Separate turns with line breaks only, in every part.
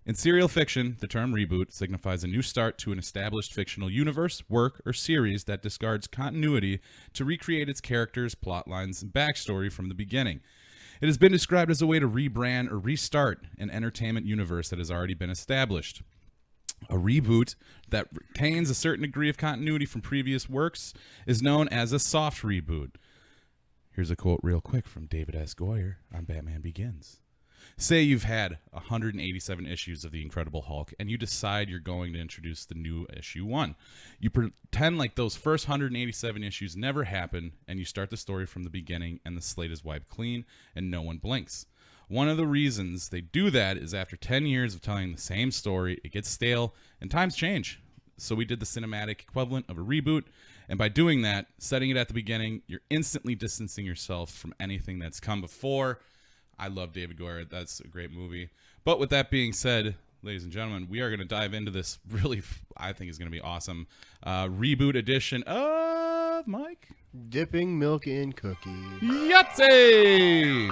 In serial fiction, the term reboot signifies a new start to an established fictional universe, work, or series that discards continuity to recreate its characters, plot lines, and backstory from the beginning. It has been described as a way to rebrand or restart an entertainment universe that has already been established. A reboot that retains a certain degree of continuity from previous works is known as a soft reboot. Here's a quote real quick from David S. Goyer on Batman Begins. Say you've had 187 issues of The Incredible Hulk, and you decide you're going to introduce the new issue 1. You pretend like those first 187 issues never happened, and you start the story from the beginning, and the slate is wiped clean, and no one blinks. One of the reasons they do that is after 10 years of telling the same story, it gets stale, and times change. So we did the cinematic equivalent of a reboot, and by doing that, setting it at the beginning, you're instantly distancing yourself from anything that's come before. I love David Goyer. That's a great movie. But with that being said, ladies and gentlemen, we are going to dive into this really, I think is going to be awesome reboot edition of Mike.
Dipping milk in cookies.
Yahtzee!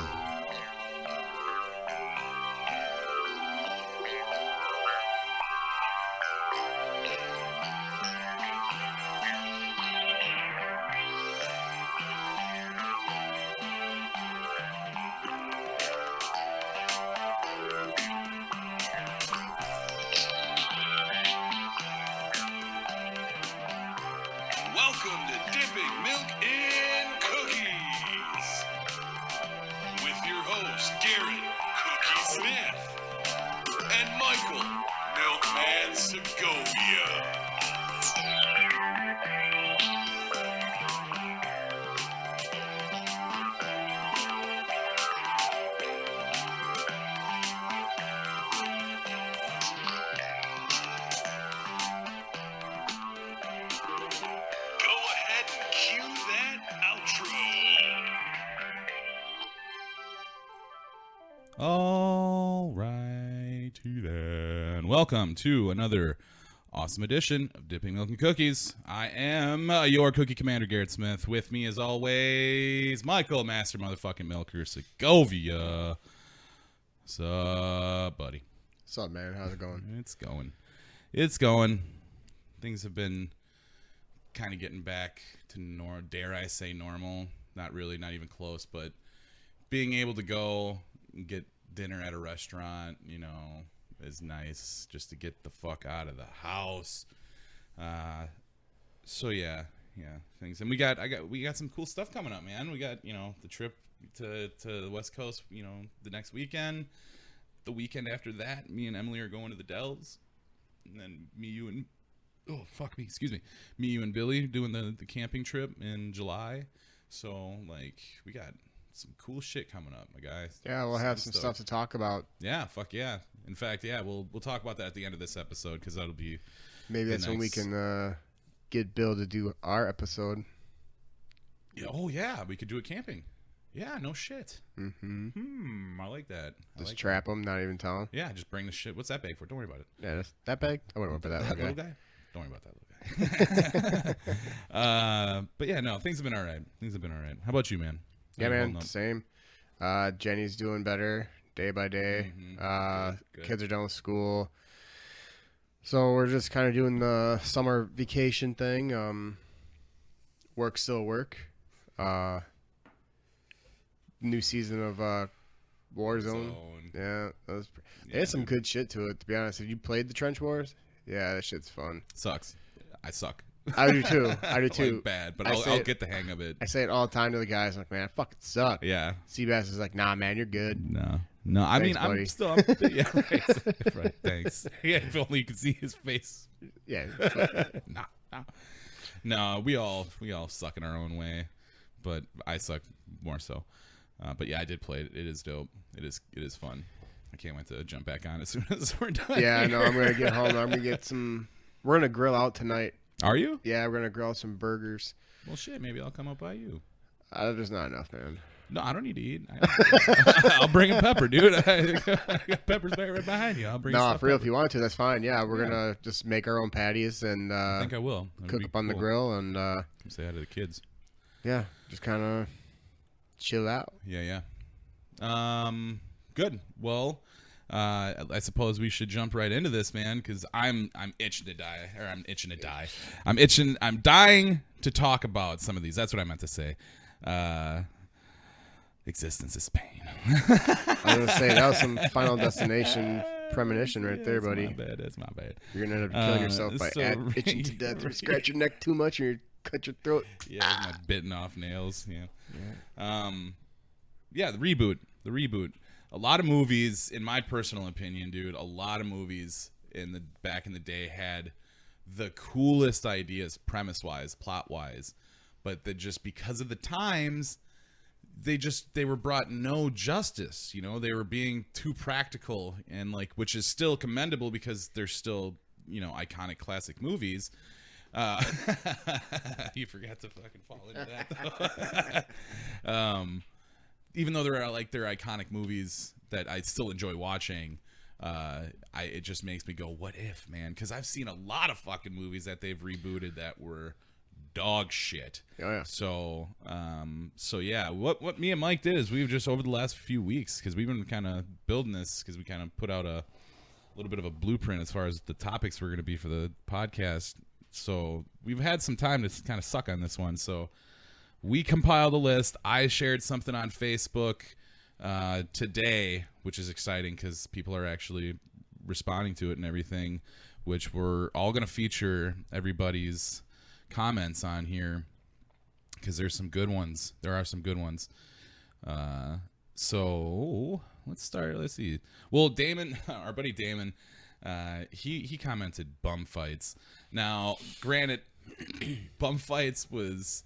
Welcome to Dipping Milk in Cookies with your hosts Garrett Cookie Smith and Michael Milkman Segovia. Go ahead and cue that outro.
All right, then. Welcome to another awesome edition of Dipping Milk and Cookies. I am your Cookie Commander, Garrett Smith. With me, as always, Michael, Master Motherfucking Milker Segovia. Sup, buddy?
What's up, man? How's it going?
It's going. Things have been kind of getting back to dare I say normal. Not really, not even close, but being able to go and get dinner at a restaurant, you know, is nice just to get the fuck out of the house. So yeah, things. And we got some cool stuff coming up, man. We got, you know, the trip to the West Coast, you know, the next weekend. The weekend after that, me and Emily are going to the Dells. And then me, you, and Billy doing the camping trip in July. So, like, we got some cool shit coming up, my guys.
Yeah, we'll have some stuff to talk about.
Yeah, fuck yeah. In fact, yeah, we'll talk about that at the end of this episode because that'll be
Maybe that's when we can get Bill to do our episode.
Yeah, oh yeah, we could do it camping. Yeah, no shit. I like that.
Just trap him, not even tell him.
Yeah, just bring the shit. What's that bag for? Don't worry about it.
Yeah, that's that bag. I wouldn't worry for that
Little guy. Don't worry about that little guy. But yeah, no, things have been all right. How about you, man?
Yeah, man, same. Jenny's doing better day by day.
Good.
Kids are done with school. So we're just kind of doing the summer vacation thing. Work still work. New season of Warzone. Yeah, it had some good shit to it, to be honest. Have you played the Trench Wars? Yeah, that shit's fun.
Sucks. I suck.
I do too. I do
Like,
too.
bad, but
I
I'll
say it-
get the hang of it.
I say it all the time to the guys. Like, man, I fucking suck.
Yeah.
Seabass is like, nah, man, you're good.
No. I mean,
Thanks, buddy.
I'm still. Yeah, right. Right. Thanks. Yeah, if only you could see his face.
Yeah.
No. We all suck in our own way, but I suck more so. But yeah, I did play it. It is dope. It is fun. I can't wait to jump back on as soon as we're done.
Yeah, I know.
here.
I'm gonna get home. I'm gonna get some. We're gonna grill out tonight.
Are you?
Yeah, we're gonna grill some burgers.
Well, shit. Maybe I'll come up by you.
There's not enough, man.
No, I don't need to eat. I'll bring a pepper, dude. I got peppers right behind you. I'll bring.
No,
stuffed
for real.
pepper.
If you want to, that's fine. Yeah, we're
Yeah.
gonna just make our own patties and
I think I will. That'd
cook
be
up on the
cool.
grill and
Come say hi to the kids.
yeah, just kind of chill out.
Yeah. Good. Well, I suppose we should jump right into this, man, because I'm itching to die, or I'm itching to die. I'm dying to talk about some of these. That's what I meant to say. Existence is pain.
I was gonna say that was some Final Destination premonition right there, buddy.
That's my bad.
You're gonna end up killing yourself by itching to death. You scratch your neck too much, or you cut your throat.
Yeah, my bitten off nails. Yeah. The reboot. A lot of movies, in my personal opinion, dude. A lot of movies back in the day had the coolest ideas, premise-wise, plot-wise, but that just because of the times, they were brought no justice. You know, they were being too practical, and like, which is still commendable because they're still, you know, iconic classic movies. You forgot to fucking fall into that though. Even though they're iconic movies that I still enjoy watching, it just makes me go, what if, man? Because I've seen a lot of fucking movies that they've rebooted that were dog shit.
Oh, yeah.
So yeah, what me and Mike did is we've just, over the last few weeks, because we've been kind of building this, because we kind of put out a little bit of a blueprint as far as the topics we're going to be for the podcast. So we've had some time to kind of suck on this one. So we compiled a list. I shared something on Facebook today, which is exciting because people are actually responding to it and everything, which we're all going to feature everybody's comments on here because there's some good ones. There are some good ones. So let's start. Let's see. Well, Damon, our buddy Damon, he commented bum fights. Now, granted, bum fights was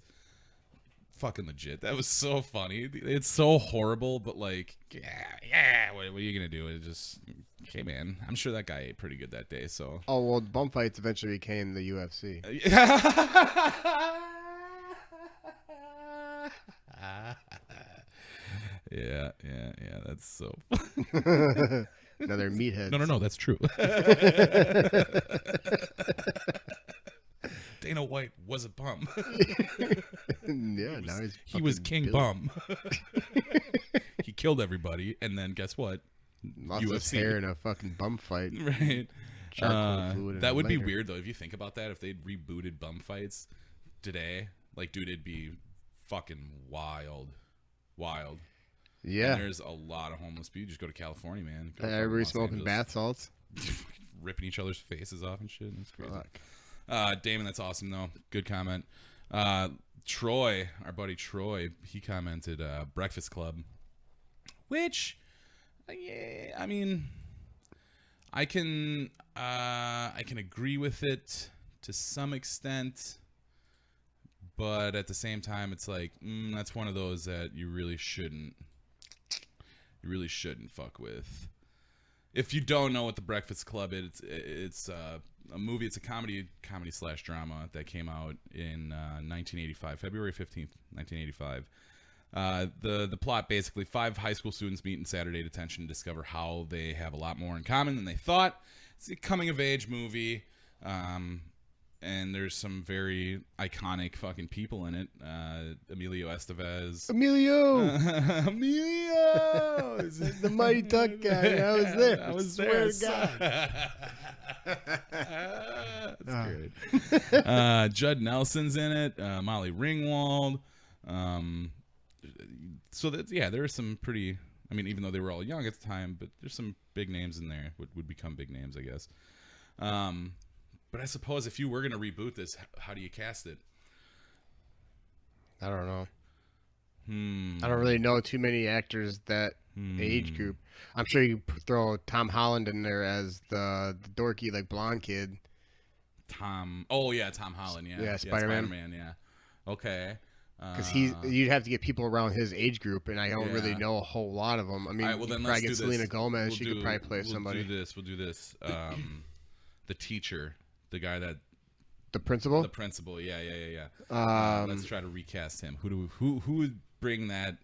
fucking legit. That was so funny. It's so horrible, but like, yeah. What are you gonna do? It just, okay, man. I'm sure that guy ate pretty good that day. So.
Oh well, bum fights eventually became the UFC.
Yeah. That's so.
Now they're meatheads.
No. That's true. Dana White was a bum.
Yeah, now
he was King Bum. He killed everybody, and then guess what?
Lost his hair in a fucking bum fight.
Right.
Charcoal fluid in
That
his
would be
later.
weird though if you think about that. If they'd rebooted bum fights today, like, dude, it'd be fucking wild.
Yeah.
And there's a lot of homeless people. Just go to California, man. Go to
Everybody
Los
smoking
Angeles.
bath salts.
Ripping each other's faces off and shit. It's crazy.
Fuck.
Damon, that's awesome though. Good comment. Troy, our buddy Troy, he commented Breakfast Club, which, yeah, I mean, I can agree with it to some extent, but at the same time, it's like that's one of those that you really shouldn't fuck with. If you don't know what the Breakfast Club is, it's a movie. It's a comedy / drama that came out in 1985, February 15th, 1985. The plot, basically, 5 high school students meet in Saturday detention to discover how they have a lot more in common than they thought. It's a coming of age movie, and there's some very iconic fucking people in it. Emilio Estevez.
Emilio,
The
Mighty Duck guy. I was there.
I was
swear
there.
to God.
That's great. Judd Nelson's in it. Molly Ringwald. So that, yeah, there are some pretty. I mean, even though they were all young at the time, but there's some big names in there. Would become big names, I guess. But I suppose if you were gonna reboot this, how do you cast it?
I don't know. I don't really know too many actors that age group. I'm sure you throw Tom Holland in there as the dorky, like, blonde kid.
Tom Holland.
Yeah, Spider-Man.
Spider-Man, yeah. Okay.
Because you'd have to get people around his age group, and I don't really know a whole lot of them. I mean,
All right, well, then
you
let's
probably
do
get Selena
this.
Gomez. She could probably play somebody.
We'll do this. The teacher, the guy that
The principal.
the principal. Yeah. Let's try to recast him. Who would bring that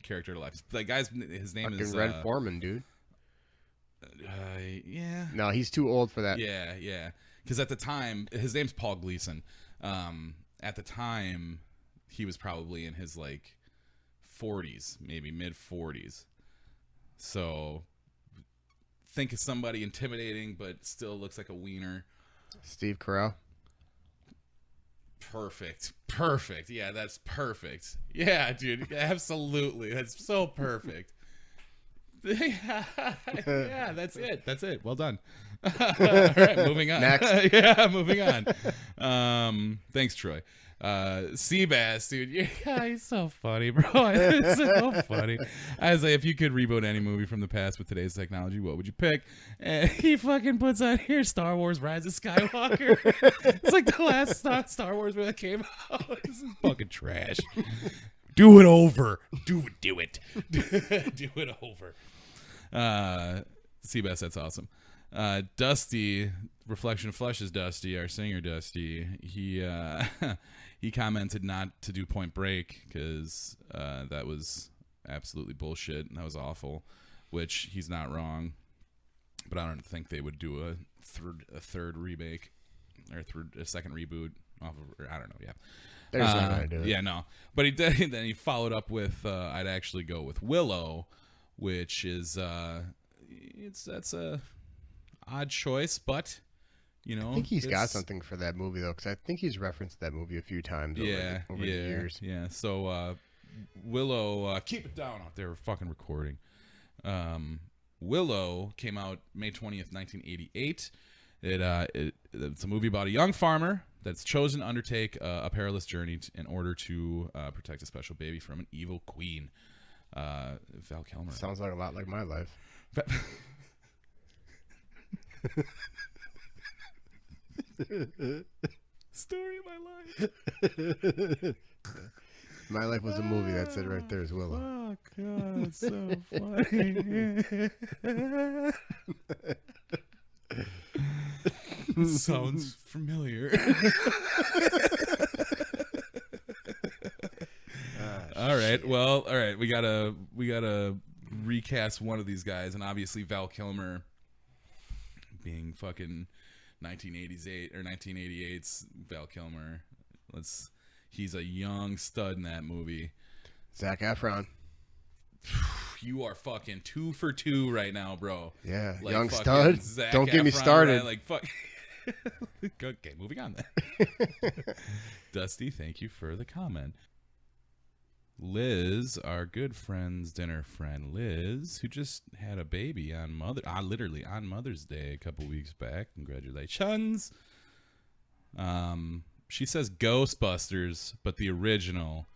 character to life? That guy's his name
fucking
is
Red Foreman, dude.
Yeah.
No, he's too old for that.
Yeah. Because at the time, his name's Paul Gleason. At the time, he was probably in his like 40s, maybe mid 40s. So think of somebody intimidating, but still looks like a wiener.
Steve Carell.
Perfect. Yeah, that's perfect. Yeah, dude, absolutely. That's so perfect. Yeah, that's it. Well done. All right, moving on.
Next.
Yeah, moving on. Thanks, Troy. Seabass, dude. Yeah, he's so funny, bro. It's so funny. I was like, if you could reboot any movie from the past with today's technology, what would you pick? And he fucking puts on here Star Wars Rise of Skywalker. It's like the last Star Wars movie that came out. This is fucking trash. Do it over. Do it. Do it over. Seabass, that's awesome. Dusty, Reflection of Flesh is Dusty, our singer Dusty. He commented not to do Point Break because that was absolutely bullshit and that was awful, which he's not wrong. But I don't think they would do a third remake or a second reboot off of. Or I don't know. Yeah,
They're just not gonna do it.
Yeah, no. But he did. Then he followed up with I'd actually go with Willow, which is that's a odd choice, but you know,
I think he's got something for that movie though, because I think he's referenced that movie a few times over the years.
Yeah. So Willow, keep it down out there. We're fucking recording. Willow came out May 20th, 1988. It's a movie about a young farmer that's chosen to undertake a perilous journey in order to protect a special baby from an evil queen. Val Kilmer.
Sounds like a lot like my life.
Story of my life.
My life was a movie. That's it right there is Willow.
Oh God, it's so funny. Sounds familiar. All right. We gotta recast one of these guys, and obviously Val Kilmer, being fucking 1988 or 1988's Val Kilmer. He's a young stud in that movie.
Zac Efron.
You are fucking 2 for 2 right now, bro.
Yeah,
Like
young
fucking
stud.
Zac
Don't get me
Efron,
started.
right? Like fuck. Okay, moving on then. Dusty, thank you for the comment. Liz, our good friend's dinner friend Liz, who just had a baby on literally on Mother's Day a couple weeks back. Congratulations. She says Ghostbusters, but the original,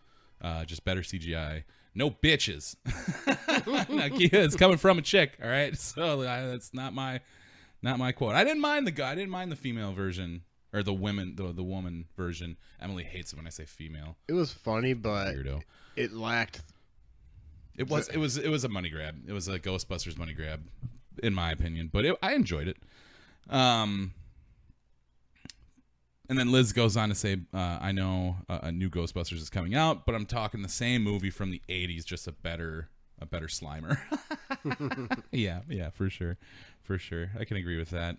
just better CGI. No bitches. Now, it's coming from a chick, all right. So that's not my quote. I didn't mind the female version or the woman version. Emily hates it when I say female.
It was funny, but
Weirdo.
it lacked.
It was a money grab. It was a Ghostbusters money grab, in my opinion. But I enjoyed it. And then Liz goes on to say, I know a new Ghostbusters is coming out, but I'm talking the same movie from the 80s, just a better Slimer. Yeah, for sure. I can agree with that.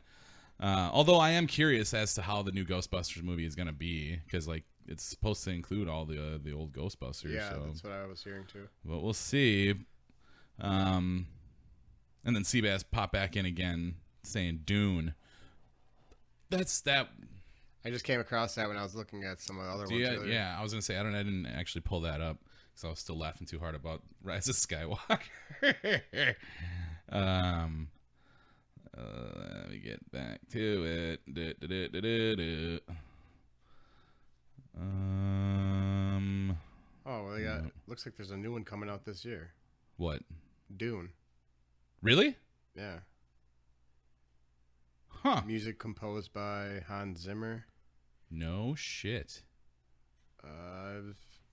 Although I am curious as to how the new Ghostbusters movie is going to be, because like it's supposed to include all the old Ghostbusters.
Yeah,
so.
that's what I was hearing too.
But we'll see. And then Seabass popped back in again saying Dune. That's that.
I just came across that when I was looking at some of the other ones. Earlier.
Yeah, I was gonna say I didn't actually pull that up because I was still laughing too hard about Rise of Skywalker. Let me get back to it.
Oh, well, they got. Looks like there's a new one coming out this year.
What?
Dune.
Really?
Yeah.
Huh.
Music composed by Hans Zimmer.
No shit.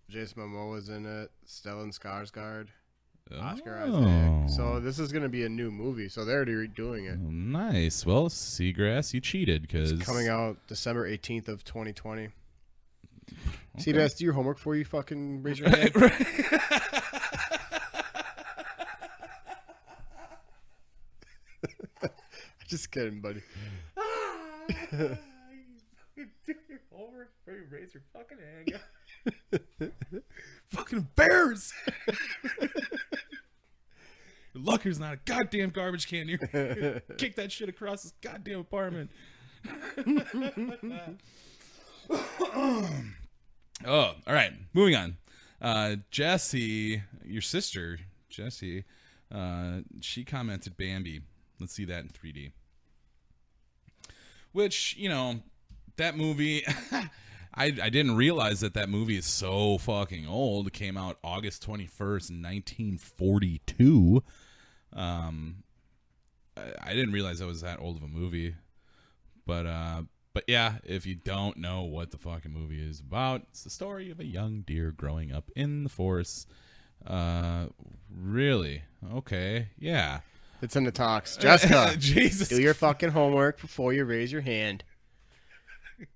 Jason Momoa's in it. Stellan Skarsgård.
Oh.
Oscar Isaac. So this is going to be a new movie. So they're already doing it.
Nice. Well, Seagrass, you cheated because
It's coming out December 18th of 2020.
Okay.
Seabass, do your homework before you fucking raise your hand. Just kidding, buddy.
Homework before you raise your fucking hand. Fucking bears. You're lucky there's not a goddamn garbage can here. Kick that shit across this goddamn apartment. Oh, all right. Moving on. Jessie, your sister, Jessie, she commented Bambi. Let's see that in 3D. Which, you know, that movie, I didn't realize that movie is so fucking old. It came out August 21st, 1942. I didn't realize that was that old of a movie. But yeah, if you don't know what the fucking movie is about, it's the story of a young deer growing up in the forest. Really? Okay, yeah.
It's in the talks. Jessica,
Jesus.
do your fucking homework before you raise your hand. All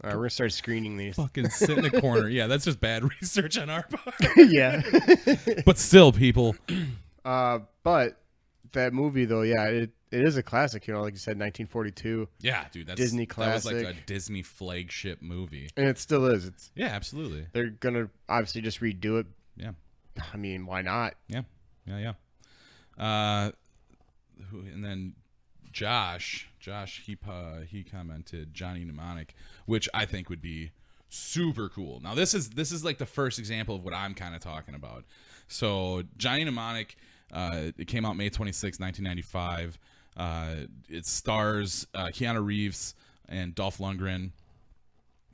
right, we're going to start screening these.
Fucking sit in a corner. Yeah, that's just bad research on our part.
Yeah.
But still, people.
But that movie, though, yeah, it is a classic, you know, like you said, 1942.
Yeah, dude, that's
Disney
That was like a
classic.
Disney flagship movie.
And it still is.
Yeah, absolutely.
They're going to obviously just redo it.
Yeah,
I mean, why not?
yeah. And then Josh, he commented Johnny Mnemonic, which I think would be super cool. Now this is like the first example of what I'm kind of talking about. So Johnny Mnemonic, it came out May 26, 1995. It stars Keanu Reeves and Dolph Lundgren.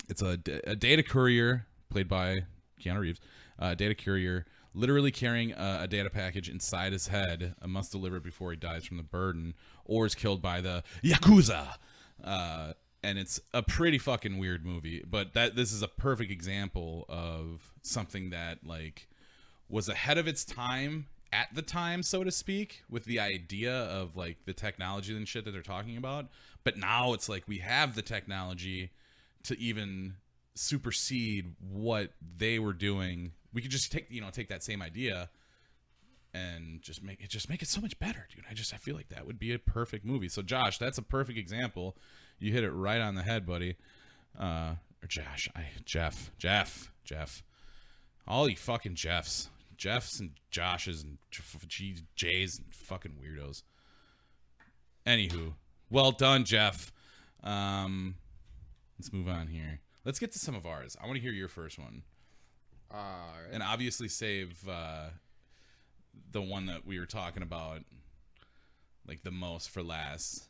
It's a data courier played by Keanu Reeves. Data courier literally carrying a data package inside his head, must deliver it before he dies from the burden or is killed by the Yakuza. And it's a pretty fucking weird movie, but this is a perfect example of something that like was ahead of its time at the time, so to speak, with the idea of like the technology and shit that they're talking about. But now it's like we have the technology to even supersede what they were doing. We could just take that same idea and just make it so much better, dude. I feel like that would be a perfect movie. So Josh, that's a perfect example. You hit it right on the head, buddy. Or Jeff. All you fucking Jeffs and Joshes and J's and fucking weirdos. Anywho, well done, Jeff. Let's move on here. Let's get to some of ours. I want to hear your first one.
All right.
And obviously save the one that we were talking about like the most for last.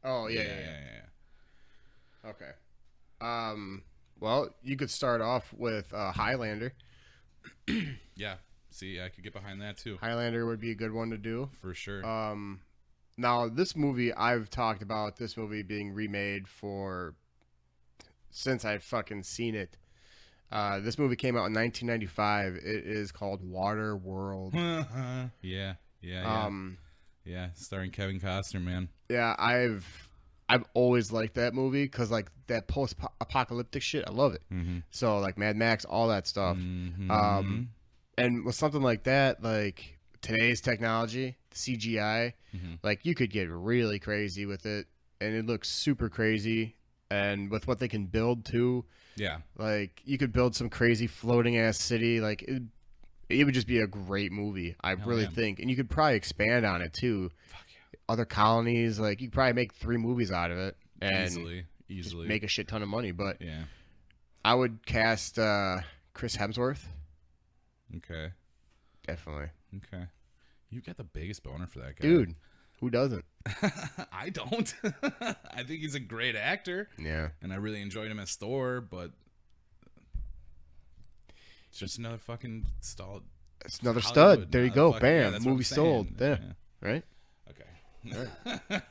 Oh, yeah. Okay. Well, you could start off with Highlander.
Yeah. See, I could get behind that too.
Highlander would be a good one to do.
For sure.
Now, this movie, I've talked about this movie being remade since I've fucking seen it. This movie came out in 1995. It is called Waterworld.
Yeah. Yeah, starring Kevin Costner, man.
Yeah, I've always liked that movie because like that post-apocalyptic shit, I love it.
Mm-hmm.
So like Mad Max, all that stuff.
Mm-hmm.
And with something like that, like today's technology, CGI, like you could get really crazy with it, and it looks super crazy. And with what they can build too,
Yeah.
like you could build some crazy floating ass city. Like it would just be a great movie. I
Hell
really
yeah.
think, and you could probably expand on it too.
Fuck yeah.
Other colonies, like you could probably make 3 movies out of it and just
Easily.
make a shit ton of money. But
Yeah.
I would cast Chris Hemsworth.
Okay.
Definitely,
Okay. You got the biggest boner for that guy.
dude. Who doesn't?
I don't. I think he's a great actor,
Yeah.
and I really enjoyed him as Thor, but it's just another fucking stall.
It's another
Hollywood,
stud. There you
no,
go.
fucking- yeah,
Bam.
that's what I'm
Movie sold.
saying.
Yeah. Right.
Okay.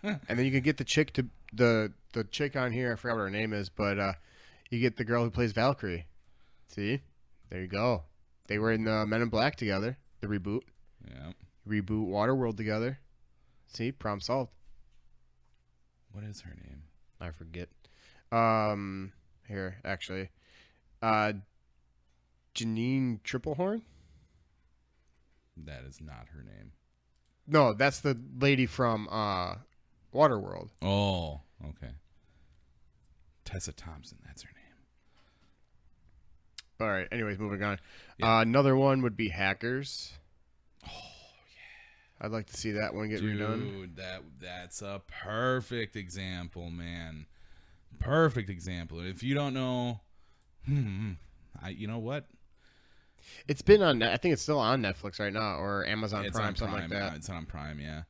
And then you can get the chick to the chick on here. I forgot what her name is, but you get the girl who plays Valkyrie. See, there you go. They were in Men in Black together. The reboot.
Yeah.
Reboot Waterworld together. See, problem solved.
What is her name?
I forget. Here actually, Janine Triplehorn.
That is not her name.
No, that's the lady from Waterworld.
Oh, okay. Tessa Thompson, that's her name.
All right. Anyways, moving on.
Yeah.
Another one would be Hackers. I'd like to see that one get redone.
Dude, that's a perfect example, man. Perfect example. If you don't know, you know what?
It's been on. I think it's still on Netflix right now, or Amazon
It's
Prime,
on
something
Prime.
like that.
It's on Prime, yeah.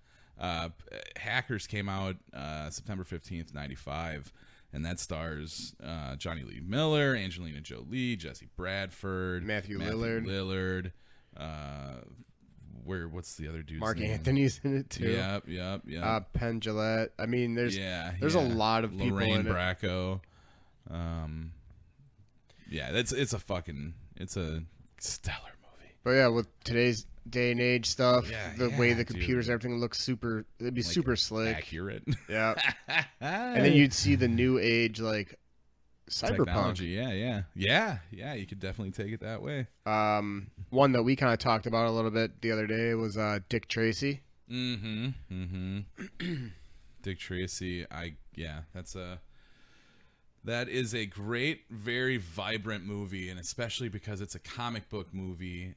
Hackers came out September 15th, 95, and that stars Johnny Lee Miller, Angelina Jolie, Jesse Bradford,
Matthew Lillard.
What's the other dude's
Mark
name?
Anthony's in it too.
Yep.
Penn Jillette. I mean, there's a
yeah.
lot of people
Lorraine
in it.
Bracco. Yeah, it's a stellar movie.
But yeah, with today's day and age stuff, the way the
dude.
computers, everything looks it'd be
Like,
super slick.
Accurate.
Yeah. And then you'd see the new age, like, cyberpunk.
Technology, yeah. You could definitely take it that way.
One that we kind of talked about a little bit the other day was Dick Tracy.
Mm-hmm. Dick Tracy. That is a great, very vibrant movie, and especially because it's a comic book movie,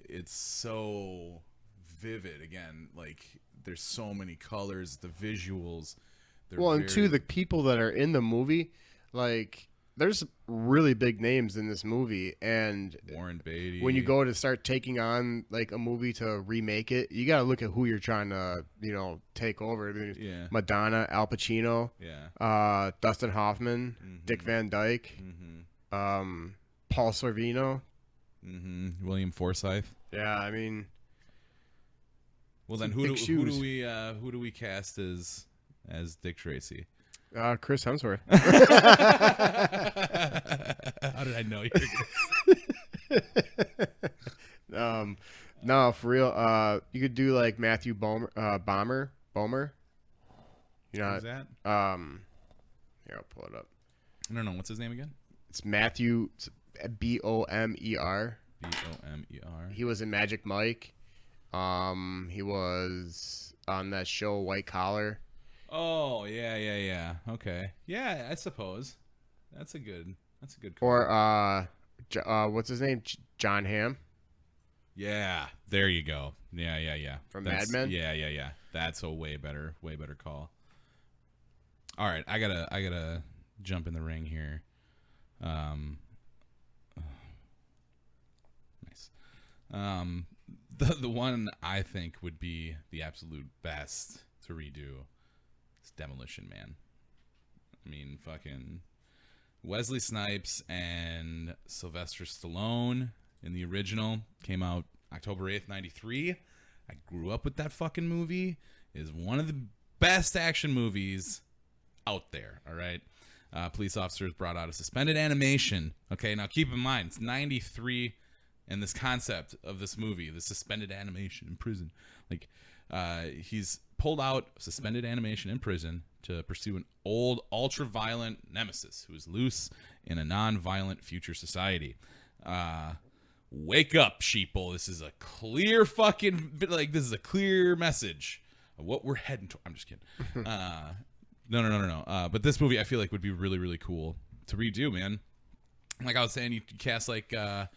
it's so vivid. Again, like there's so many colors, the visuals.
And two, the people that are in the movie, like there's really big names in this movie, and
Warren Beatty.
when you go to start taking on like a movie to remake it, you got to look at who you're trying to, take over. I mean,
Yeah.
Madonna, Al Pacino, Dustin Hoffman, Dick Van Dyke, Paul Sorvino,
William Forsythe.
Yeah, I mean,
well then who do we cast as Dick Tracy?
Chris Hemsworth.
How did I know you were
No, for real. You could do like Matthew Bomer. You know
Who's that?
Here, I'll pull it up.
I don't know. What's his name again?
It's Matthew Bomer.
Bomer.
He was in Magic Mike. He was on that show White Collar.
Oh, yeah. Okay. Yeah, I suppose. That's a good call.
Or what's his name? John Hamm.
Yeah, there you go. Yeah.
From Mad Men?
Yeah. That's a way better call. All right, I gotta jump in the ring here. Nice. The one I think would be the absolute best to redo is Demolition Man. I mean, fucking Wesley Snipes and Sylvester Stallone in the original came out October 8th, 93. I grew up with that fucking movie. It is one of the best action movies out there, all right? Police officers brought out a suspended animation. Okay, now keep in mind, it's 93, and this concept of this movie, the suspended animation in prison, like he's pulled out suspended animation in prison to pursue an old, ultra-violent nemesis who is loose in a non-violent future society. Wake up, sheeple. This is a clear fucking, this is a clear message of what we're heading to. I'm just kidding. No. But this movie I feel like would be really, really cool to redo, man. Like I was saying, you could cast like a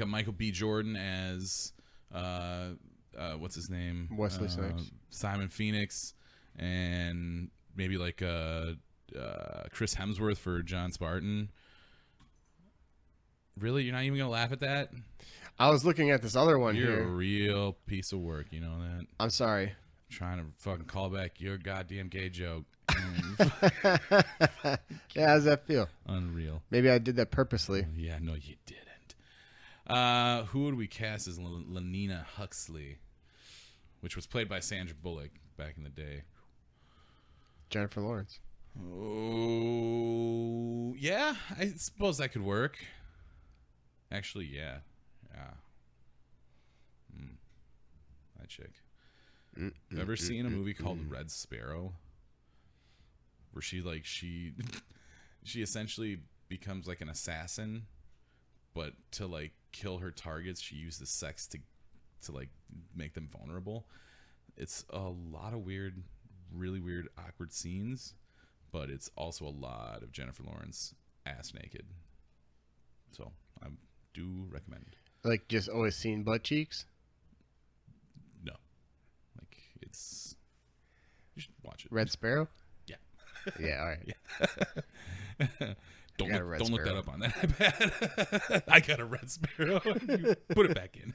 Michael B. Jordan as what's his name?
Wesley Snipes.
Simon Phoenix, and maybe like Chris Hemsworth for John Spartan. Really? You're not even going to laugh at that?
I was looking at this other one
You're
here.
a real piece of work, you know that?
I'm sorry.
I'm trying to fucking call back your goddamn gay joke.
Yeah, how does that feel?
Unreal.
Maybe I did that purposely.
Yeah, no, you didn't. Who would we cast as Lenina Huxley, which was played by Sandra Bullock back in the day?
Jennifer Lawrence.
Oh, yeah. I suppose that could work. Actually, yeah. That chick. Ever seen a movie called Red Sparrow? Where she essentially becomes like an assassin, but to like kill her targets, she uses sex to like make them vulnerable. It's a lot of weird, really weird, awkward scenes, but it's also a lot of Jennifer Lawrence ass naked. So I do recommend.
Like just always seeing butt cheeks?
No, It's you should watch it.
Red Sparrow.
Yeah.
Yeah. All right.
Don't
got a Red
look that
Sparrow.
up on that iPad. I got a Red Sparrow. You put it back in.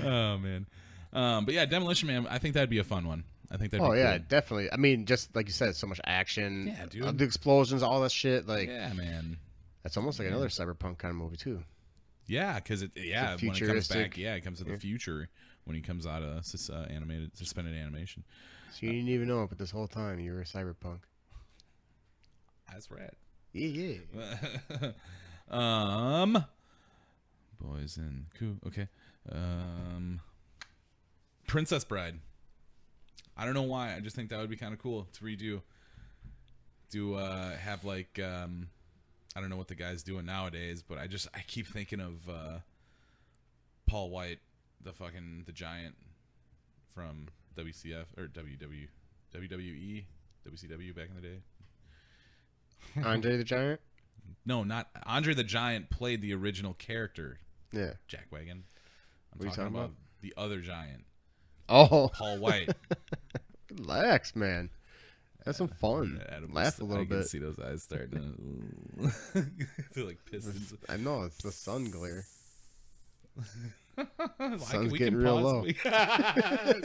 Oh man. But yeah, Demolition Man. I think that'd be a fun one. I think that'd
Oh
be
yeah,
cool.
definitely. I mean, just like you said, so much action.
Yeah, dude.
The explosions, all that shit. Like
Yeah, man.
that's almost like another cyberpunk kind of movie too.
Yeah, because when it comes
futuristic-
back, it comes to the future when he comes out of suspended animation.
So you didn't even know it, but this whole time you were a cyberpunk.
That's rad.
Yeah.
Boys in cool. Okay. Princess Bride. I don't know why. I just think that would be kind of cool to redo. Do have like I don't know what the guy's doing nowadays, but I keep thinking of Paul White, the giant from WCF or WWE, WCW back in the day.
Andre the Giant.
No, not Andre the Giant played the original character,
Yeah.
Jack Wagon.
What are you talking about?
the other giant,
Oh,
Paul White.
relax, man. Have some fun.
Adam
Laugh
was-
a little
I can
bit.
see those eyes starting to they're like pistons.
I know it's the sun glare.
Why
Sun's
we
getting
can
real
pause-
low.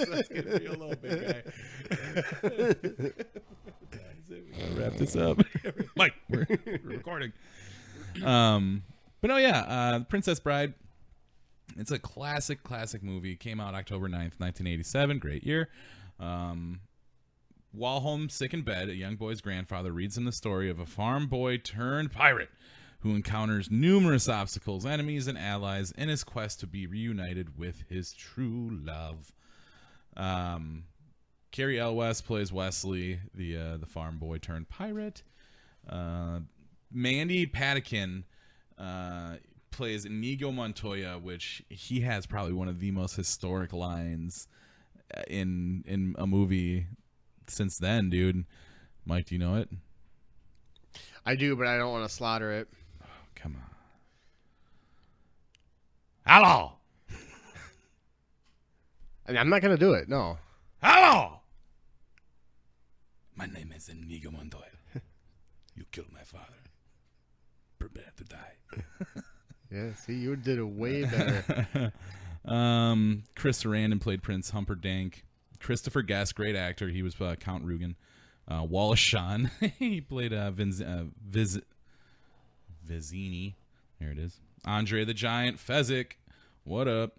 Sun's getting real low, big guy. That's it. We gotta wrap this up. Mike, we're recording. But no, yeah, Princess Bride. It's a classic movie. Came out October 9th, 1987. Great year. While home sick in bed, a young boy's grandfather reads him the story of a farm boy turned pirate who encounters numerous obstacles, enemies, and allies in his quest to be reunited with his true love. Cary Elwes plays Wesley, the farm boy turned pirate. Mandy Patinkin plays Inigo Montoya, which he has probably one of the most historic lines in a movie since then, dude. Mike, do you know it?
I do, but I don't want to slaughter it.
Oh, come on. Hello.
I mean, I'm not gonna do it. No.
Hello. My name is Inigo Montoya. You killed my father. Prepare to die.
Yeah. See, you did it way better.
Chris Sarandon played Prince Humperdinck. Christopher Guest, great actor. He was Count Rugen. Wallace Shawn. He played Vizzini. There it is. Andre the Giant. Fezzik. What up?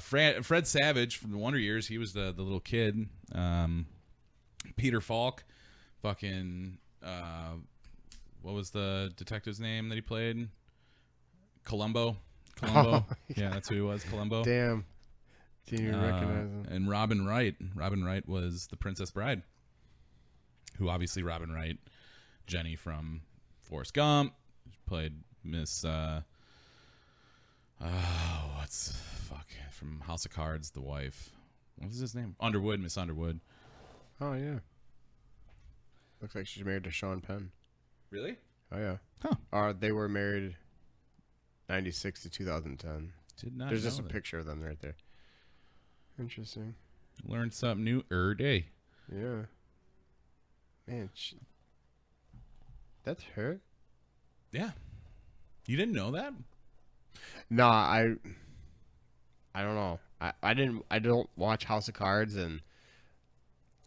Fred Savage from the Wonder Years. He was the little kid. Peter Falk. Fucking... what was the detective's name that he played? Columbo.
Oh,
yeah, that's who he was. Columbo.
Damn. Didn't even recognize him.
And Robin Wright. Robin Wright was the Princess Bride. Who obviously Robin Wright, Jenny from Forrest Gump, played Miss. From House of Cards, the wife. What was his name? Underwood, Miss Underwood.
Oh yeah. Looks like she's married to Sean Penn.
Really?
Oh yeah.
Huh.
They were married 96 to 2010.
Did not.
There's
know
just a
that.
picture of them right there. Interesting.
Learned something new day.
Yeah. Man, that's her?
Yeah. You didn't know that?
No, I don't know. I don't watch House of Cards, and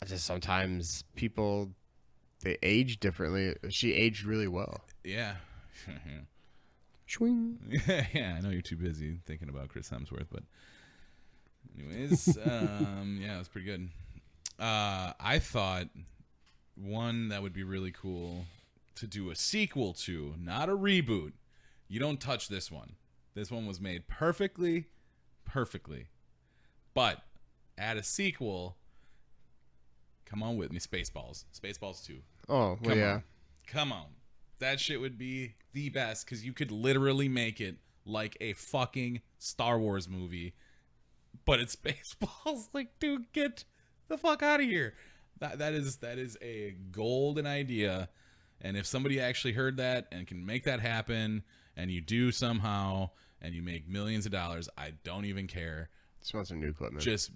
I just sometimes people they age differently. She aged really well.
Yeah.
Swing.
Yeah, I know you're too busy thinking about Chris Hemsworth, but anyways, yeah, it was pretty good. I thought one that would be really cool to do a sequel to, not a reboot. You don't touch this one. This one was made perfectly. But add a sequel. Come on with me, Spaceballs. Spaceballs 2.
Oh, well, yeah.
Come on. That shit would be the best because you could literally make it like a fucking Star Wars movie, but it's Spaceballs. Like, dude, get the fuck out of here. That is a golden idea, and if somebody actually heard that and can make that happen, and you do somehow, and you make millions of dollars, I don't even care.
Just want some new equipment.
Just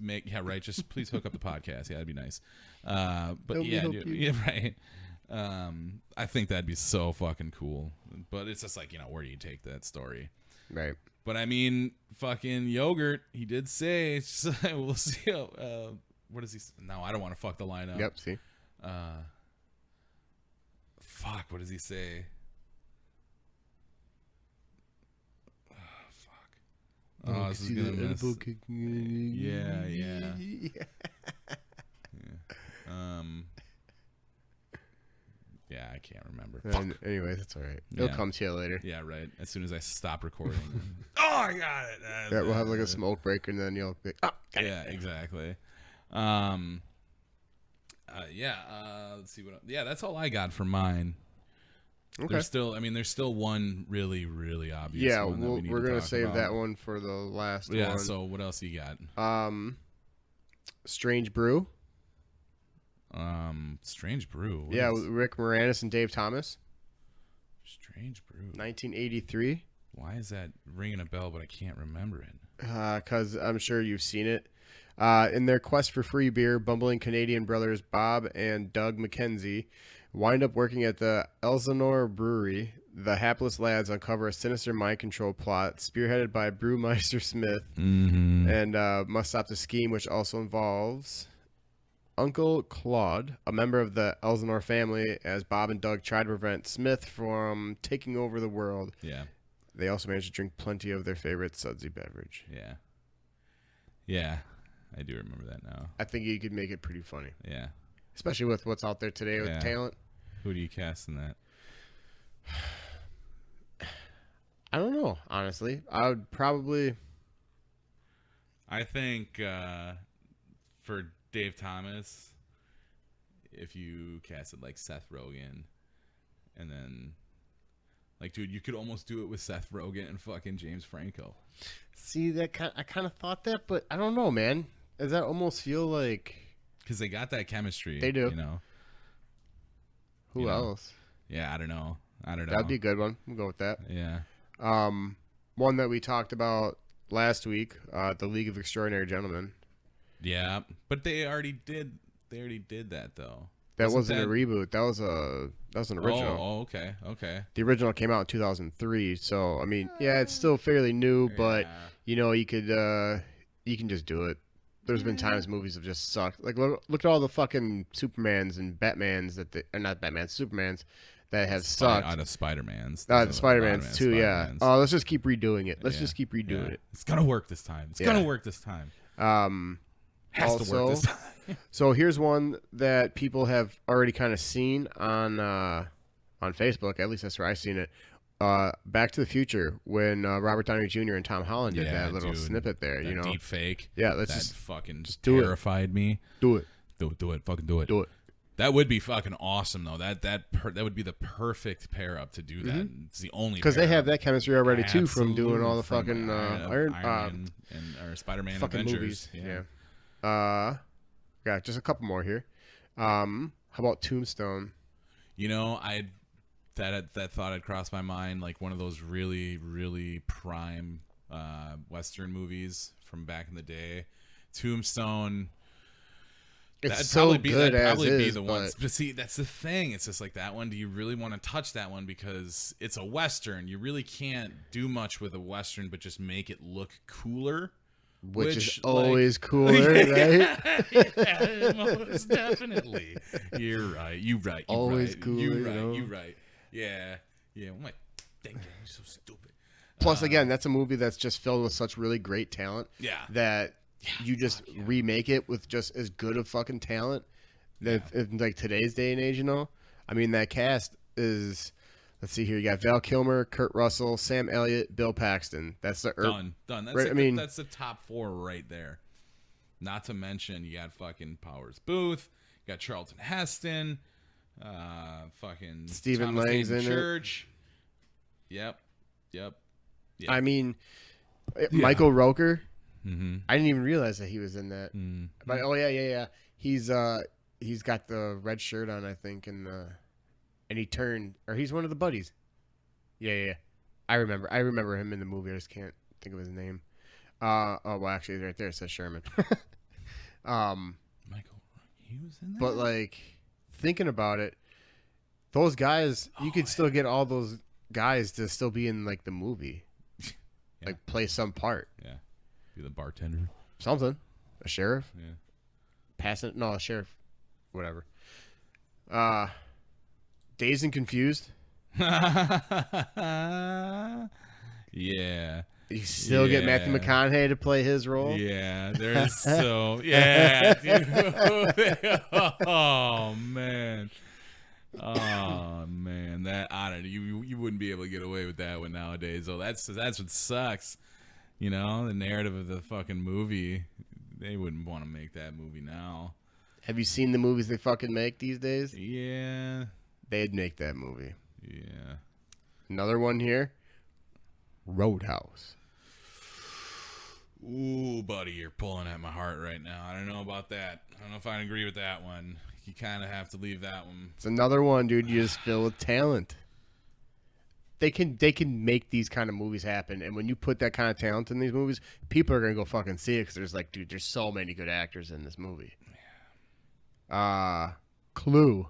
just please hook up the podcast. Yeah, that'd be nice. But
Help me
yeah,
help
dude,
you.
yeah, right. I think that'd be so fucking cool. But it's just like, where do you take that story?
Right.
But I mean, fucking Yogurt, he did say, we'll see. What does he say? No, I don't want to fuck the line up.
Yep. See.
Fuck, what does he say? Oh, this is gonna miss. Yeah. Yeah, I can't remember.
Anyways, that's all right. It'll come to you later.
Yeah, right. As soon as I stop recording. Oh, I got it.
Yeah, we'll have like a smoke break, and then you'll be,
yeah, exactly. Let's see what. Yeah, that's all I got for mine.
Okay.
There's still one really, really obvious.
Yeah,
one that we need
we're
to
gonna
talk
save
about.
that one for the last one.
Yeah. So what else you got?
Strange Brew.
Strange Brew. What
Yeah,
is-
with Rick Moranis and Dave Thomas.
Strange Brew.
1983.
Why is that ringing a bell, but I can't remember it?
Because I'm sure you've seen it. In their quest for free beer, bumbling Canadian brothers Bob and Doug McKenzie wind up working at the Elsinore Brewery. The hapless lads uncover a sinister mind control plot spearheaded by Brewmeister Smith and must stop the scheme, which also involves Uncle Claude, a member of the Elsinore family, as Bob and Doug try to prevent Smith from taking over the world.
Yeah.
They also manage to drink plenty of their favorite sudsy beverage.
Yeah. Yeah. I do remember that now.
I think you could make it pretty funny,
Yeah.
especially with what's out there today with
Yeah.
talent.
Who do you cast in that?
I don't know, honestly. I would probably...
I think for Dave Thomas, if you casted like Seth Rogen, and then like, dude, you could almost do it with Seth Rogen and fucking James Franco.
See, I kind of thought that, but I don't know, man. Does that almost feel like...
Because they got that chemistry.
They do. Who
You know.
else?
Yeah, I don't know.
That'd be a good one. We'll go with that.
Yeah.
One that we talked about last week, The League of Extraordinary Gentlemen.
Yeah, but they already did that though.
That wasn't a reboot. That was an original.
Oh, okay.
The original came out in 2003, so I mean, yeah, it's still fairly new, but you can just do it. There's been times movies have just sucked. Like look at all the fucking Supermans and Batmans Supermans that have sucked.
Out of Spider-Mans.
The Spider-Mans too, yeah.
Spider-Mans.
Oh, let's just keep redoing it. Let's
Yeah.
just keep redoing
Yeah.
it.
It's gonna work this time. It's gonna work this time. Has to work this
Also,
time.
So here's one that people have already kind of seen on Facebook. At least that's where I've seen it. Back to the Future, when Robert Downey Jr. and Tom Holland did that little
dude.
snippet there.
That deep fake.
Yeah, let's
that
just
fucking
do it.
terrified me.
do it.
Do it. Fucking do it.
Do it.
That would be fucking awesome though. That would be the perfect pair up to do that. It's the only
Because they
pair
have
up.
that chemistry already too from doing all the
Absolutely.
fucking
From
Iron
Man or Spider-Man
fucking
Avengers.
movies. Yeah. Yeah, just a couple more here. How about Tombstone?
That thought had crossed my mind, like one of those really, really prime Western movies from back in the day. Tombstone.
It's
That'd
so
probably be,
good
that'd
as
probably be
is,
the
but
one. But see, that's the thing. It's just like that one. Do you really want to touch that one because it's a Western? You really can't do much with a Western, but just make it look cooler.
which is
like-
always cooler, right?
Yeah, most definitely. You're right.
Always cooler,
You right. Yeah. I'm like, dang, you're so stupid.
Plus, again, that's a movie that's just filled with such really great talent.
Yeah.
That you just remake it with just as good of fucking talent. That in like today's day and age, I mean, that cast is. Let's see here. You got Val Kilmer, Kurt Russell, Sam Elliott, Bill Paxton. That's the
Done. That's
right,
that's the top four right there. Not to mention you got fucking Powers Booth, you got Charlton Heston, fucking
Stephen
Thomas
Lang's
Hayden
in it.
Church. Yep. Yeah.
I mean, Michael Roker.
Mm-hmm.
I didn't even realize that he was in that. But oh yeah. He's got the red shirt on, I think, and he turned, or he's one of the buddies. Yeah. I remember him in the movie. I just can't think of his name. Oh, well, actually, right there it says Sherman.
Michael, he was in there.
But like thinking about it, those guys, you could still get all those guys to still be in like the movie, like play some part,
yeah, be the bartender.
something, a sheriff,
Yeah.
passing, no, a sheriff, whatever. Dazed and Confused.
Yeah.
You still get Matthew
Yeah.
McConaughey to play his role.
Yeah, there's so yeah, dude. Oh man, that I don't know. You wouldn't be able to get away with that one nowadays. So that's what sucks. You know, the narrative of the fucking movie. They wouldn't want to make that movie now.
Have you seen the movies they fucking make these days?
Yeah,
They'd make that movie.
yeah.
Another one here. Roadhouse.
Ooh, buddy, you're pulling at my heart right now. I don't know about that. I don't know if I agree with that one. You kind of have to leave that one.
It's another one, dude. You just fill with talent. They can make these kind of movies happen, and when you put that kind of talent in these movies, people are gonna go fucking see it because there's like, dude, there's so many good actors in this movie. Clue.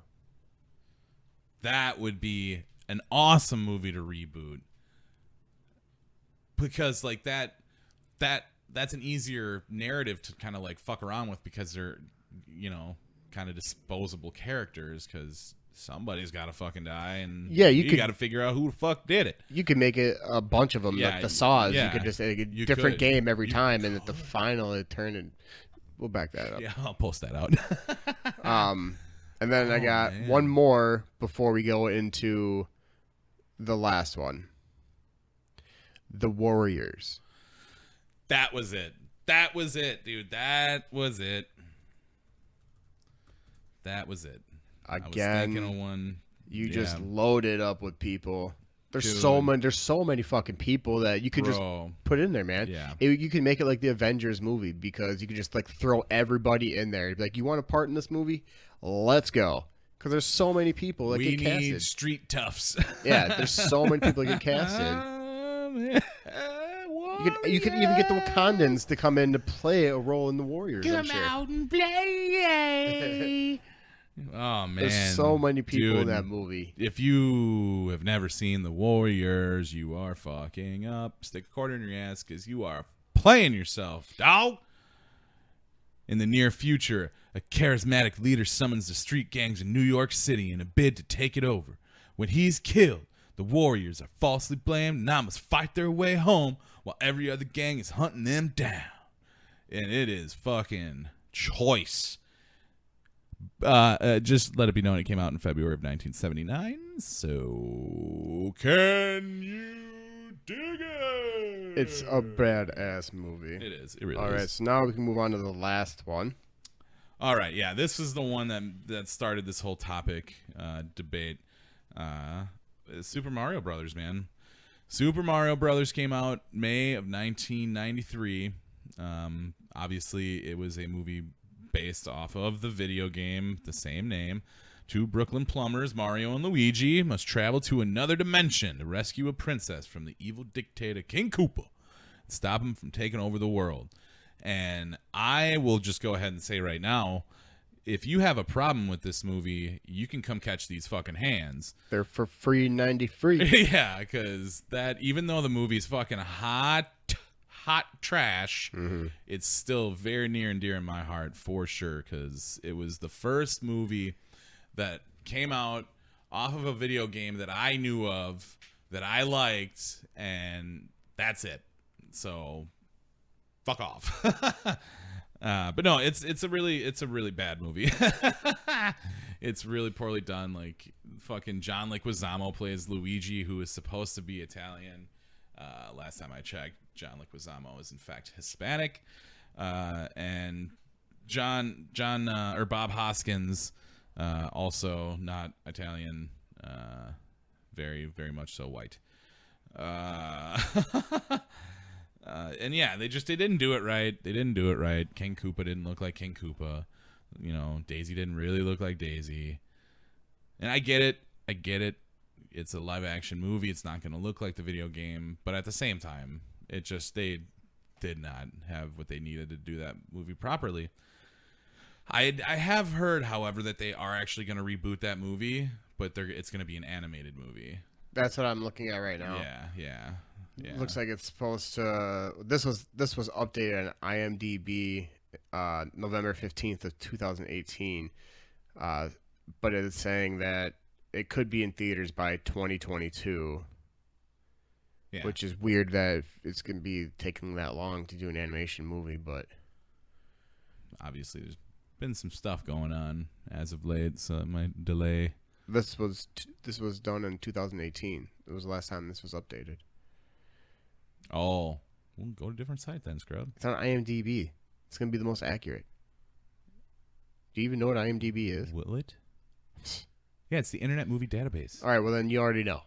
That would be an awesome movie to reboot. Because like that's an easier narrative to kind of like fuck around with because they're, you know, kind of disposable characters because somebody's got to fucking die and
Yeah, you
you
could-
got to figure out who the fuck did it.
You could make it a bunch of them,
Yeah,
like the Saws.
yeah,
you could just a
you
different
could.
game every time, and at the final, it turned and we'll back that up.
Yeah, I'll post that out.
And then I got
man.
one more before we go into the last one. The Warriors.
That was it. That was it, dude. That was it. That was it. I was thinking of
Again,
one.
you
yeah.
just load it up with people. There's
Dude.
so many. There's so many fucking people that you could just
Bro.
put in there, man.
Yeah.
You can make it like the Avengers movie because you could just like throw everybody in there. You'd be like, you want a part in this movie? Let's go. Because there's so many people that
We
get
need
casted.
street toughs.
Yeah, there's so many people that get casted. You could even get the Wakandans to come in to play a role in the Warriors. I'm sure.
and play. Oh man,
There's so many people in
Dude,
that movie.
If you have never seen the Warriors, you are fucking up. Stick a quarter in your ass because you are playing yourself, dog. In the near future, a charismatic leader summons the street gangs in New York City in a bid to take it over. When he's killed, the Warriors are falsely blamed and now must fight their way home while every other gang is hunting them down. And it is fucking choice. Just let it be known it came out in February of 1979. So can you dig it?
It's a badass movie.
It is. It really
All right,
is.
so now we can move on to the last one.
All right, yeah, this is the one that started this whole topic debate. Super Mario Brothers, man. Super Mario Brothers came out May of 1993. Obviously, it was a movie based off of the video game, the same name. Two Brooklyn plumbers, Mario and Luigi, must travel to another dimension to rescue a princess from the evil dictator King Koopa and stop him from taking over the world. And I will just go ahead and say right now, if you have a problem with this movie, you can come catch these fucking hands.
They're for free 93.
Yeah, because that, even though the movie's fucking hot trash, it's still very near and dear in my heart for sure, because it was the first movie that came out off of a video game that I knew of, that I liked, and that's it. So fuck off. But no, it's a really bad movie. It's really poorly done. Like fucking John Leguizamo plays Luigi, who is supposed to be Italian. Last time I checked, John Leguizamo is in fact Hispanic, and Bob Hoskins, also not Italian, very very much so white. And yeah, they didn't do it right. They didn't do it right. King Koopa didn't look like King Koopa. You know, Daisy didn't really look like Daisy. And I get it. It's a live action movie. It's not going to look like the video game. But at the same time, they did not have what they needed to do that movie properly. I have heard, however, that they are actually going to reboot that movie, but it's going to be an animated movie.
That's what I'm looking at right now.
Yeah.
Looks like it's supposed to. This was updated on IMDb November 15th of 2018, but it's saying that it could be in theaters by 2022.
Yeah.
Which is weird that it's going to be taking that long to do an animation movie, but
obviously there's been some stuff going on as of late, so it might delay.
this was done in 2018. It was the last time this was updated.
Oh, we'll go to a different site then, Scrub.
It's on IMDb. It's going to be the most accurate. Do you even know what IMDb is?
Will it? Yeah, it's the Internet Movie Database.
All right, well then you already know.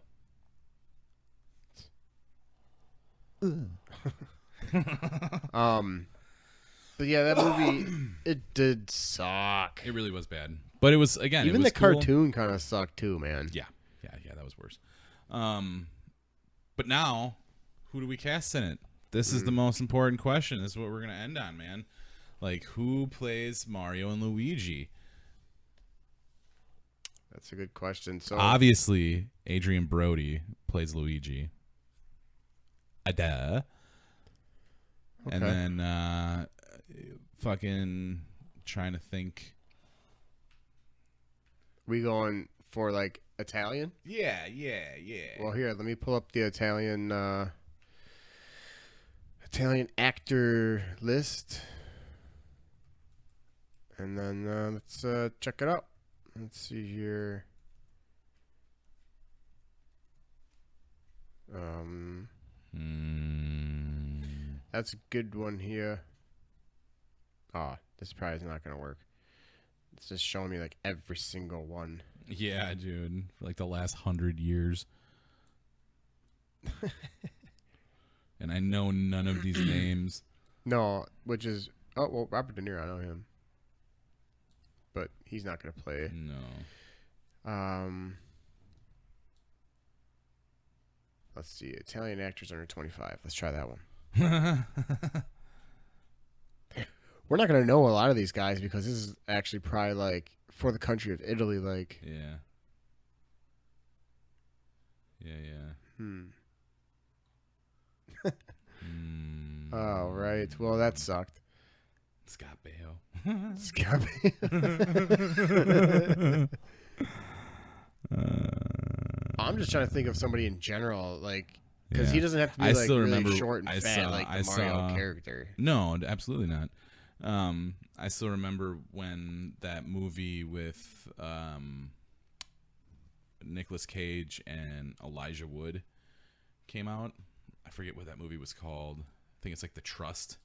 But yeah, that movie, it did suck.
It really was bad, but it was again.
Even
it was
the
cool.
cartoon kind of sucked too, man.
Yeah, that was worse. But now, who do we cast in it? This is the most important question. This is what we're gonna end on, man. Like, who plays Mario and Luigi?
That's a good question. So
Obviously, Adrian Brody plays Luigi. Duh. And
Okay.
then, fucking trying to think.
we going for like Italian?
Yeah.
Well, here, let me pull up the Italian actor list, and then let's check it out. Let's see here. That's a good one here. Oh, this probably is not gonna work. It's just showing me like every single one.
Yeah, dude. For like the last 100 years. And I know none of these names.
No, which is Robert De Niro. I know him, but he's not gonna play.
No.
Let's see. Italian actors under 25. Let's try that one. We're not gonna know a lot of these guys because this is actually probably like for the country of Italy. Like,
Yeah.
Oh, right. Well, that sucked.
Scott Baio.
Scabby. I'm just trying to think of somebody in general, like, because he doesn't have to be
I
like
still
really
remember-
short and
I
fat
saw-
like
I
the Mario
saw-
character.
No, absolutely not. I still remember when that movie with Nicolas Cage and Elijah Wood came out. I forget what that movie was called. I think it's like The Trust.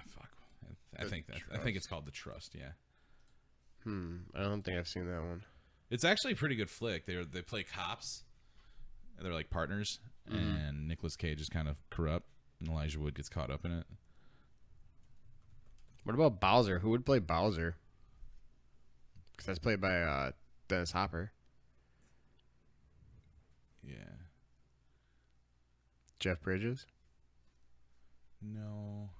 Fuck. I think it's called The Trust. Yeah.
I don't think I've seen that one.
It's actually a pretty good flick. They play cops. They're like partners, and Nicolas Cage is kind of corrupt, and Elijah Wood gets caught up in it.
What about Bowser? Who would play Bowser? Because that's played by Dennis Hopper.
Yeah.
Jeff Bridges.
No.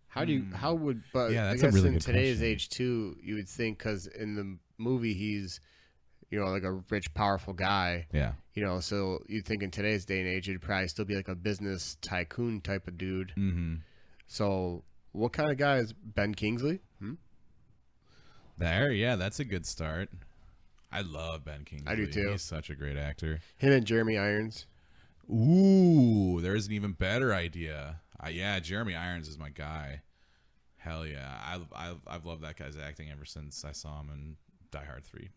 How would, but
Yeah,
I
that's a
guess
really
in
good
today's
question.
age too, you would think, because in the movie he's, like a rich, powerful guy,
Yeah.
so you'd think in today's day and age it'd probably still be like a business tycoon type of dude.
Mm-hmm.
So what kind of guy is Ben Kingsley?
Yeah, that's a good start. I love Ben Kingsley.
I do too.
He's such a great actor.
Him and Jeremy Irons.
Ooh, there's an even better idea. Yeah, Jeremy Irons is my guy. Hell yeah, I've loved that guy's acting ever since I saw him in Die Hard 3.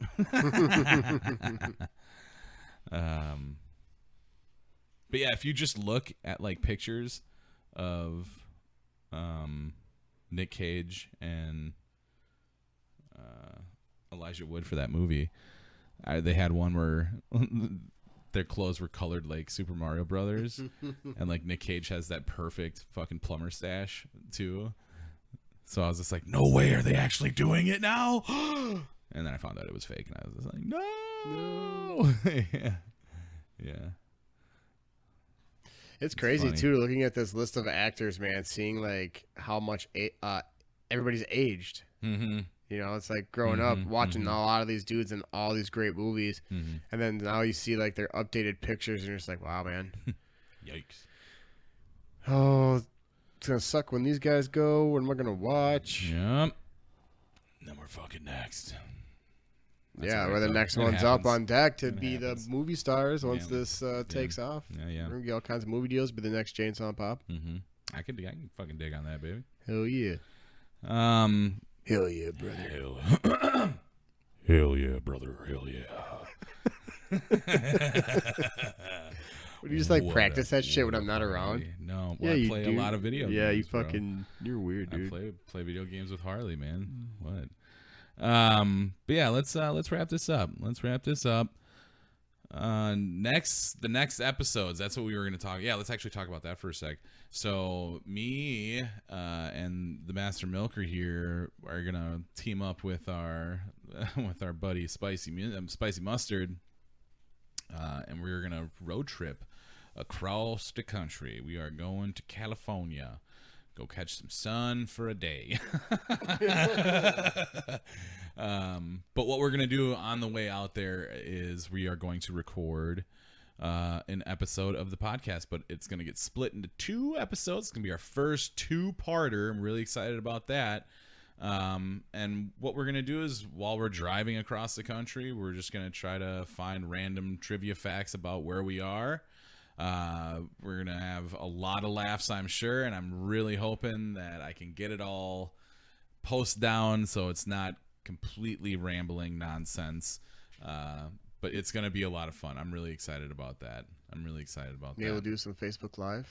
But yeah, if you just look at like pictures of Nick Cage and Elijah Wood for that movie, they had one where their clothes were colored like Super Mario Brothers, and like Nick Cage has that perfect fucking plumber stash too. So I was just like, no way, are they actually doing it now? And then I found out it was fake, and I was just like, no. Yeah.
It's crazy
funny.
too, looking at this list of actors, man, seeing like how much everybody's aged.
Mm-hmm.
You know, it's like growing up watching a lot of these dudes in all these great movies, and then now you see like their updated pictures, and you're just like, wow, man.
Yikes.
Oh, it's gonna suck when these guys go. What am I gonna watch?
Yep. Then we're fucking next. That's
Yeah,
all right,
where the
though.
next
It
one's
happens.
up on deck to
It
be
happens.
the movie stars once
Yeah.
this takes off.
Yeah.
We're gonna get all kinds of movie deals, be the next Chainsaw Pop.
Mm-hmm. I can fucking dig on that, baby.
Hell yeah. Hell yeah, brother.
Hell yeah, brother. Hell yeah.
Would you just like
What
practice
a-
that shit when
what
I'm
a
not
party.
around?
No,
Yeah,
well, I
you
play
do.
a lot of video
Yeah,
games.
you
bro.
you're weird, dude.
I play video games with Harley, man. What? But yeah, let's wrap this up. The next episodes. That's what we were gonna talk. Yeah, let's actually talk about that for a sec. So me and the Master Milker here are gonna team up with our buddy Spicy Mustard, and we're gonna road trip across the country. We are going to California. Go catch some sun for a day. But what we're going to do on the way out there is we are going to record an episode of the podcast, but it's going to get split into 2 episodes. It's going to be our first 2-parter. I'm really excited about that. And what we're going to do is while we're driving across the country, we're just going to try to find random trivia facts about where we are. We're gonna have a lot of laughs, I'm sure, and I'm really hoping that I can get it all posted down so it's not completely rambling nonsense. But it's gonna be a lot of fun. I'm really excited about that.
Maybe we'll do some Facebook Live.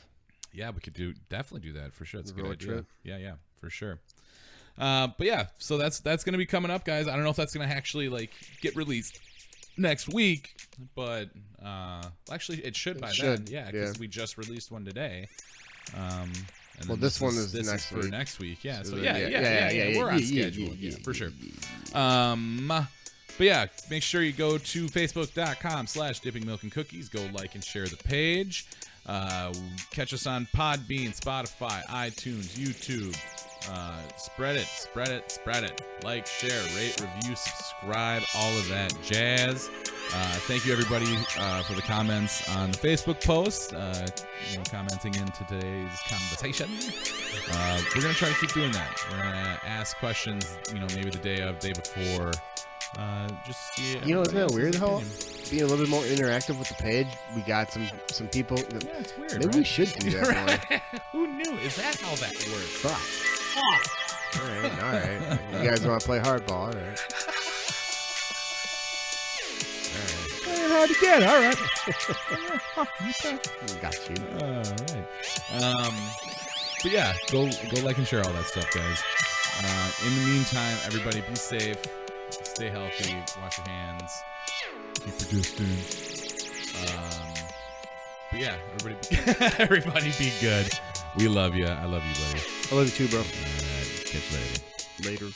Yeah, we could definitely do that for sure. It's a
The
good
road
idea.
trip.
Yeah, for sure. But yeah, so that's gonna be coming up, guys. I don't know if that's gonna actually like get released next week, but actually it should by then. Yeah, because we just released one today. And
Well,
then
this one is
this
next
for
week.
next week. Yeah, so
then,
yeah, we're on schedule. Yeah, for sure. But yeah, make sure you go to facebook.com/Dipping Milk and Cookies. Go like and share the page. Catch us on Podbean, Spotify, iTunes, YouTube. Spread it. Like, share, rate, review, subscribe, all of that jazz. Thank you, everybody, for the comments on the Facebook post, commenting in today's conversation. We're going to try to keep doing that. We're going to ask questions, maybe the day before. Just see.
Isn't that weird how
opinion.
being a little bit more interactive with the page, we got some people.
Yeah, it's weird.
Maybe
right?
we should do that more.
Who knew? Is that how that works?
Fuck. All right. You guys want to play hardball? All right.
Hard to get. All right.
Got you.
All right. But yeah, go like and share all that stuff, guys. In the meantime, everybody be safe, stay healthy, wash your hands, keep your distance. But yeah, everybody be good. We love you. I love you, buddy.
I love you too, bro.
All right, catch you later.
Later.